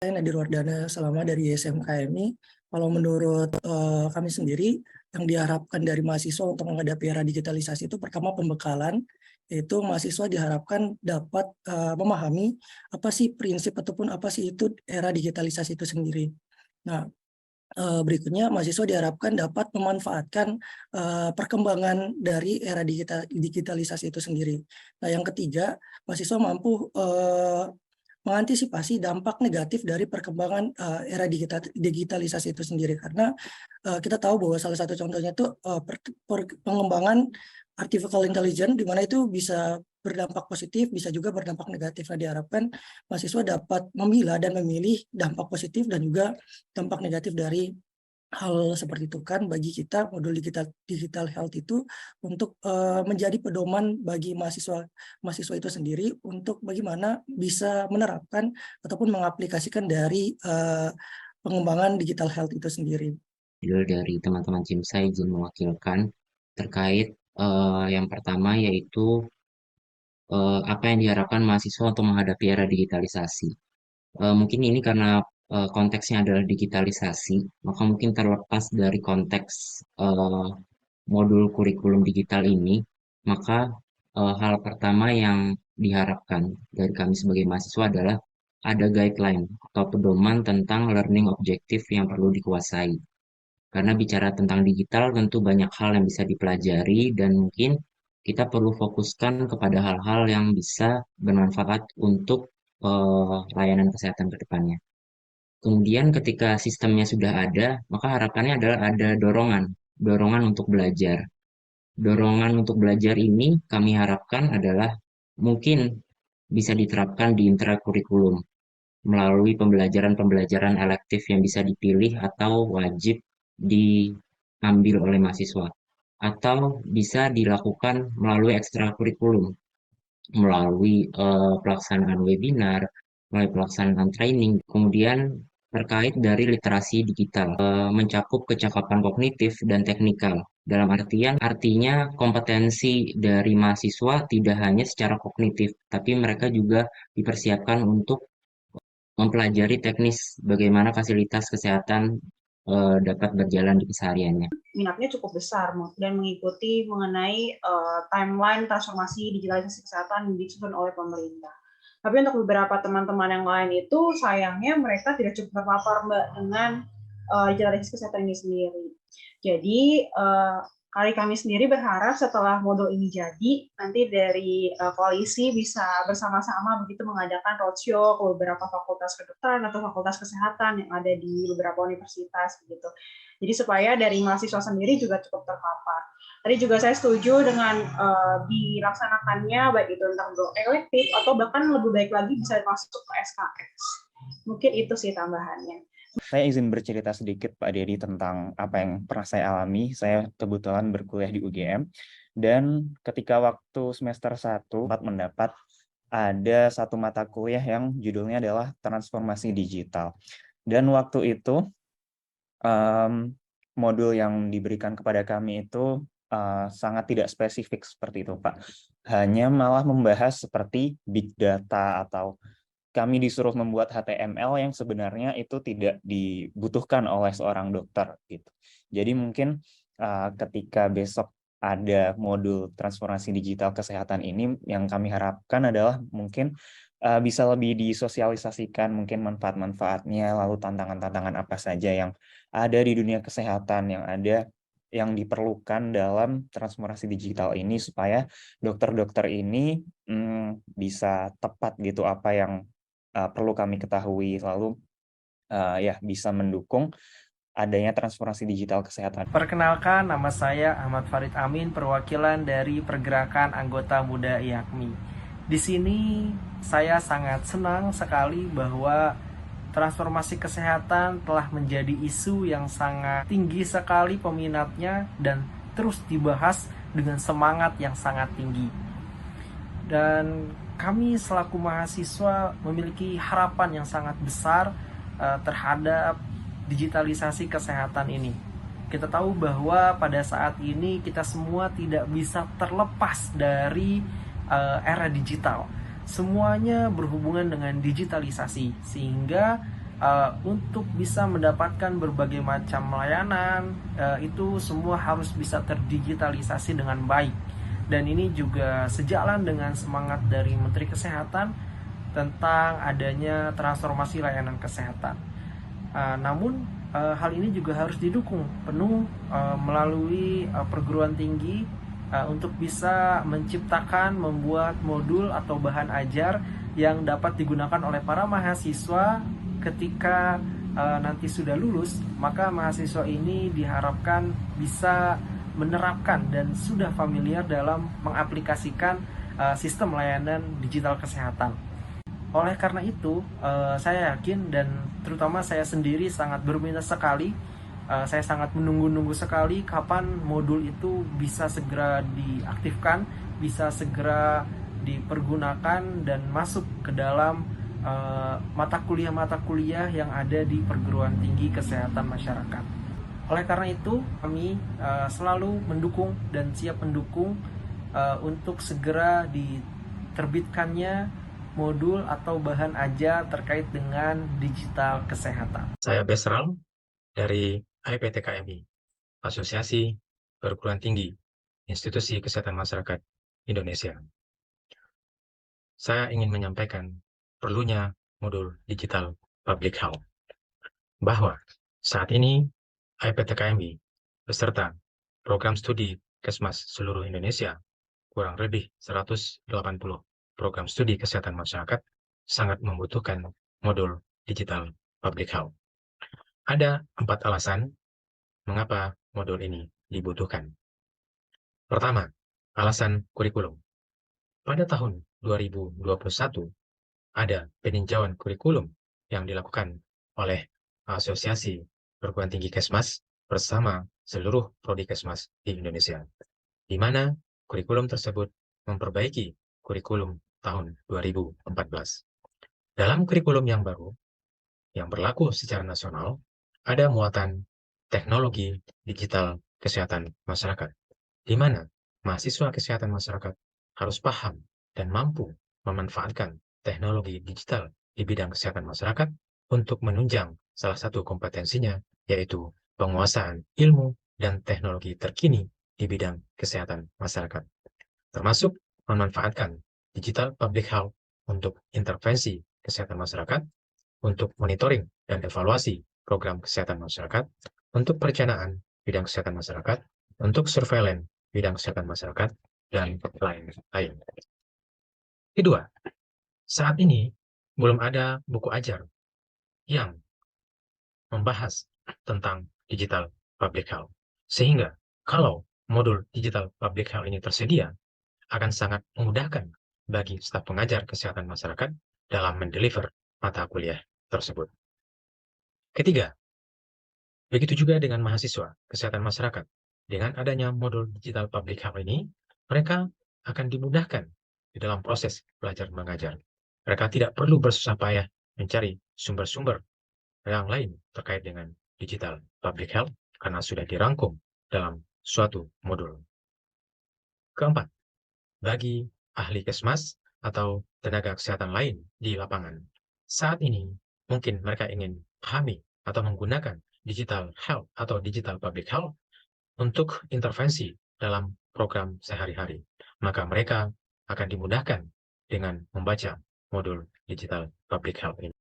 Saya Nadir Wardana selama dari SMKMI. Kalau menurut kami sendiri, yang diharapkan dari mahasiswa untuk menghadapi era digitalisasi itu pertama pembekalan, yaitu mahasiswa diharapkan dapat memahami apa sih prinsip ataupun apa sih itu era digitalisasi itu sendiri. Nah, berikutnya mahasiswa diharapkan dapat memanfaatkan perkembangan dari era digitalisasi itu sendiri. Nah, yang ketiga, mahasiswa mampu mengantisipasi dampak negatif dari perkembangan era digitalisasi itu sendiri, karena kita tahu bahwa salah satu contohnya itu pengembangan artificial intelligence, di mana itu bisa berdampak positif, bisa juga berdampak negatif. Nah, diharapkan mahasiswa dapat memilah dan memilih dampak positif dan juga dampak negatif dari hal seperti itu. Kan bagi kita modul digital health itu untuk menjadi pedoman bagi mahasiswa itu sendiri untuk bagaimana bisa menerapkan ataupun mengaplikasikan dari pengembangan digital health itu sendiri. Dari teman-teman tim saya izin mewakilkan terkait yang pertama yaitu apa yang diharapkan mahasiswa untuk menghadapi era digitalisasi. Mungkin ini karena konteksnya adalah digitalisasi, maka mungkin terlepas dari konteks modul kurikulum digital ini, maka hal pertama yang diharapkan dari kami sebagai mahasiswa adalah ada guideline atau pedoman tentang learning objektif yang perlu dikuasai. Karena bicara tentang digital tentu banyak hal yang bisa dipelajari dan mungkin kita perlu fokuskan kepada hal-hal yang bisa bermanfaat untuk layanan kesehatan ke depannya. Kemudian ketika sistemnya sudah ada, maka harapannya adalah ada dorongan untuk belajar. Dorongan untuk belajar ini kami harapkan adalah mungkin bisa diterapkan di intrakurikulum melalui pembelajaran-pembelajaran elektif yang bisa dipilih atau wajib diambil oleh mahasiswa. Atau bisa dilakukan melalui ekstrakurikulum, melalui pelaksanaan webinar, melalui pelaksanaan training, kemudian terkait dari literasi digital, mencakup kecakapan kognitif dan teknikal. Dalam artinya kompetensi dari mahasiswa tidak hanya secara kognitif, tapi mereka juga dipersiapkan untuk mempelajari teknis bagaimana fasilitas kesehatan dapat berjalan di kesehariannya. Minatnya cukup besar dan mengikuti mengenai timeline transformasi digitalisasi kesehatan yang disusun oleh pemerintah. Tapi untuk beberapa teman-teman yang lain itu sayangnya mereka tidak cukup terpapar Mbak dengan digitalisasi kesehatan ini sendiri. Jadi kami sendiri berharap setelah modul ini jadi, nanti dari koalisi bisa bersama-sama begitu mengadakan roadshow ke beberapa fakultas kedokteran atau fakultas kesehatan yang ada di beberapa universitas begitu. Jadi supaya dari mahasiswa sendiri juga cukup terpapar. Tadi juga saya setuju dengan dilaksanakannya baik itu tentang elektif atau bahkan lebih baik lagi bisa masuk ke SKS. Mungkin itu sih tambahannya. Saya izin bercerita sedikit Pak Dedi tentang apa yang pernah saya alami. Saya kebetulan berkuliah di UGM, dan ketika waktu semester 1 mendapat ada satu mata kuliah yang judulnya adalah transformasi digital. Dan waktu itu modul yang diberikan kepada kami itu sangat tidak spesifik seperti itu Pak. Hanya malah membahas seperti big data, atau kami disuruh membuat HTML yang sebenarnya itu tidak dibutuhkan oleh seorang dokter gitu. Jadi mungkin ketika besok ada modul transformasi digital kesehatan ini, yang kami harapkan adalah mungkin bisa lebih disosialisasikan mungkin manfaat-manfaatnya, lalu tantangan-tantangan apa saja yang ada di dunia kesehatan, yang diperlukan dalam transformasi digital ini, supaya dokter-dokter ini bisa tepat gitu apa yang perlu kami ketahui, lalu ya bisa mendukung adanya transformasi digital kesehatan. Perkenalkan, nama saya Ahmad Farid Amin, perwakilan dari Pergerakan Anggota Muda IAKMI. Di sini saya sangat senang sekali bahwa transformasi kesehatan telah menjadi isu yang sangat tinggi sekali peminatnya dan terus dibahas dengan semangat yang sangat tinggi. Dan kami selaku mahasiswa memiliki harapan yang sangat besar terhadap digitalisasi kesehatan ini. Kita tahu bahwa pada saat ini kita semua tidak bisa terlepas dari era digital. Semuanya berhubungan dengan digitalisasi, sehingga untuk bisa mendapatkan berbagai macam layanan, itu semua harus bisa terdigitalisasi dengan baik. Dan ini juga sejalan dengan semangat dari Menteri Kesehatan tentang adanya transformasi layanan kesehatan. Namun hal ini juga harus didukung penuh melalui perguruan tinggi untuk bisa menciptakan, membuat modul atau bahan ajar yang dapat digunakan oleh para mahasiswa ketika nanti sudah lulus. Maka mahasiswa ini diharapkan bisa menerapkan dan sudah familiar dalam mengaplikasikan sistem layanan digital kesehatan. Oleh karena itu, saya yakin dan terutama saya sendiri sangat berminat sekali. Saya sangat menunggu-nunggu sekali kapan modul itu bisa segera diaktifkan, bisa segera dipergunakan dan masuk ke dalam mata kuliah yang ada di perguruan tinggi kesehatan masyarakat. Oleh karena itu, kami selalu mendukung dan siap mendukung untuk segera diterbitkannya modul atau bahan ajar terkait dengan digital kesehatan. Saya Besral dari IPTKMI, Asosiasi Perguruan Tinggi Institusi Kesehatan Masyarakat Indonesia. Saya ingin menyampaikan perlunya modul digital public health, bahwa saat ini IPTKMI beserta program studi Kesmas seluruh Indonesia, kurang lebih 180 program studi kesehatan masyarakat, sangat membutuhkan modul digital public health. Ada 4 alasan mengapa modul ini dibutuhkan. Pertama, alasan kurikulum. Pada tahun 2021, ada peninjauan kurikulum yang dilakukan oleh Asosiasi Perguruan Tinggi Kesmas bersama seluruh prodi Kesmas di Indonesia, di mana kurikulum tersebut memperbaiki kurikulum tahun 2014. Dalam kurikulum yang baru, yang berlaku secara nasional, ada muatan teknologi digital kesehatan masyarakat, di mana mahasiswa kesehatan masyarakat harus paham dan mampu memanfaatkan teknologi digital di bidang kesehatan masyarakat untuk menunjang salah satu kompetensinya, yaitu penguasaan ilmu dan teknologi terkini di bidang kesehatan masyarakat, termasuk memanfaatkan digital public health untuk intervensi kesehatan masyarakat, untuk monitoring dan evaluasi program kesehatan masyarakat, untuk perencanaan bidang kesehatan masyarakat, untuk surveillance bidang kesehatan masyarakat, dan lain-lain. Kedua, saat ini belum ada buku ajar yang membahas tentang digital public health. Sehingga kalau modul digital public health ini tersedia, akan sangat memudahkan bagi staf pengajar kesehatan masyarakat dalam mendeliver mata kuliah tersebut. Ketiga, begitu juga dengan mahasiswa kesehatan masyarakat. Dengan adanya modul digital public health ini, mereka akan dimudahkan di dalam proses belajar mengajar. Mereka tidak perlu bersusah payah mencari sumber-sumber yang lain terkait dengan digital public health karena sudah dirangkum dalam suatu modul. Keempat, bagi ahli kesmas atau tenaga kesehatan lain di lapangan, saat ini mungkin mereka ingin pahami atau menggunakan digital health atau digital public health untuk intervensi dalam program sehari-hari. Maka mereka akan dimudahkan dengan membaca modul digital public health ini.